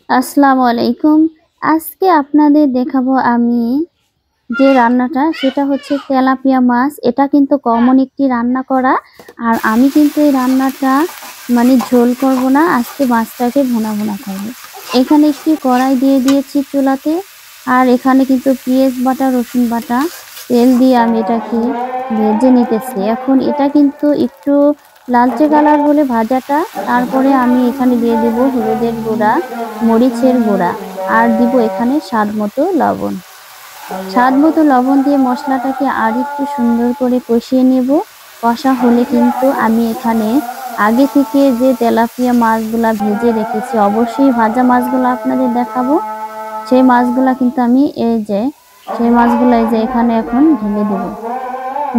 আসসালামু আলাইকুম। আজকে আপনাদের দেখাবো আমি যে রান্নাটা, সেটা হচ্ছে তেলাপিয়া মাছ। এটা কিন্তু কমন একটি রান্না করা। আর আমি কিন্তু এই রান্নাটা মানে ঝোল করব না, আজকে মাছটাকে ভুনা ভুনা করব। এখানে একটি কড়াই দিয়ে দিয়েছি চুলাতে, আর এখানে কিন্তু পেঁয়াজ বাটা, রসুন বাটা, তেল দিয়ে আমি এটাকে ভেজে নিতেছি। এখন এটা কিন্তু একটু লালচে কালার হলে ভাজাটা, তারপরে আমি এখানে দিয়ে দেব হলুদের গুঁড়া, মরিচের গুঁড়া, আর দিব এখানে স্বাদ মতো লবণ। স্বাদ মতো লবণ দিয়ে মশলাটাকে আর একটু সুন্দর করে কষিয়ে নেব। কষা হলে কিন্তু আমি এখানে আগে থেকে যে তেলাপিয়া মাছগুলা ভেজে রেখেছি, অবশ্যই ভাজা মাছগুলো আপনাদের দেখাবো। সেই মাছগুলা কিন্তু আমি সেই মাছগুলো এখানে এখন ঢেলে দেব।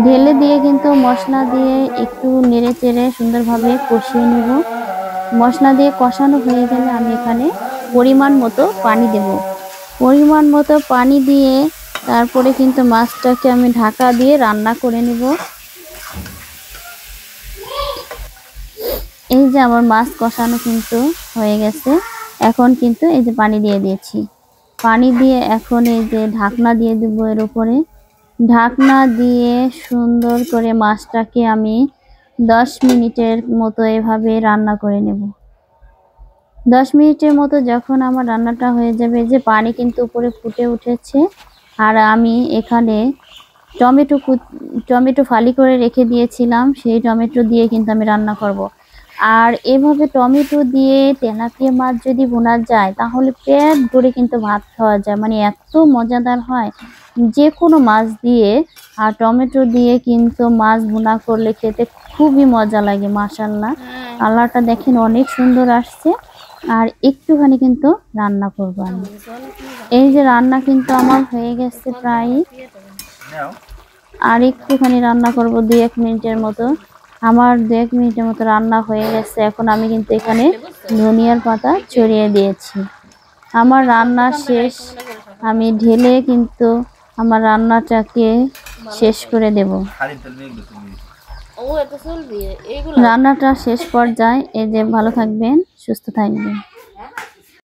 ঢেলে দিয়ে কিন্তু মশলা দিয়ে একটু নেড়ে চেড়ে সুন্দরভাবে কষিয়ে নেব। মশলা দিয়ে কষানো হয়ে গেলে আমি এখানে পরিমাণ মতো পানি দেব। পরিমাণ মতো পানি দিয়ে তারপরে কিন্তু মাছটাকে আমি ঢাকা দিয়ে রান্না করে নেব। এই যে আমার মাছ কষানো কিন্তু হয়ে গেছে। এখন কিন্তু এই যে পানি দিয়ে দিয়েছি। পানি দিয়ে এখন এই যে ঢাকনা দিয়ে দেবো এর উপরে। ঢাকনা দিয়ে সুন্দর করে মাছটাকে আমি 10 মিনিটের মতো এভাবে রান্না করে নেব। 10 মিনিটের মতো যখন আমার রান্নাটা হয়ে যাবে, যে পানি কিন্তু উপরে ফুটে উঠেছে, আর আমি এখানে টমেটো ফালি করে রেখে দিয়েছিলাম, সেই টমেটো দিয়ে কিন্তু আমি রান্না করব। আর এভাবে টমেটো দিয়ে তেলাপিয়া মাছ যদি ভুনা যায়, তাহলে পেট ভরে কিন্তু ভাত খাওয়া যায়, মানে এত মজাদার হয়। যে কোনো মাছ দিয়ে আর টমেটো দিয়ে কিন্তু মাছ ভুনা করলে খেতে খুবই মজা লাগে। মাশাআল্লাহ, কালারটা দেখেন অনেক সুন্দর আসছে। আর একটুখানি কিন্তু রান্না করবো আমি। এই যে রান্না কিন্তু আমার হয়ে গেছে প্রায়, আর একটুখানি রান্না করব 2-1 মিনিটের মতো। আমার 2-1 মিনিটের মতো রান্না হয়ে গেছে। এখন আমি কিন্তু এখানে ধনিয়ার পাতা ছড়িয়ে দিয়েছি। আমার রান্না শেষ। আমি ঢেলে কিন্তু আমার রান্নাটাকে শেষ করে দেব। রান্নাটা শেষ পর্যায়ে। এই যে ভালো থাকবেন, সুস্থ থাকবেন।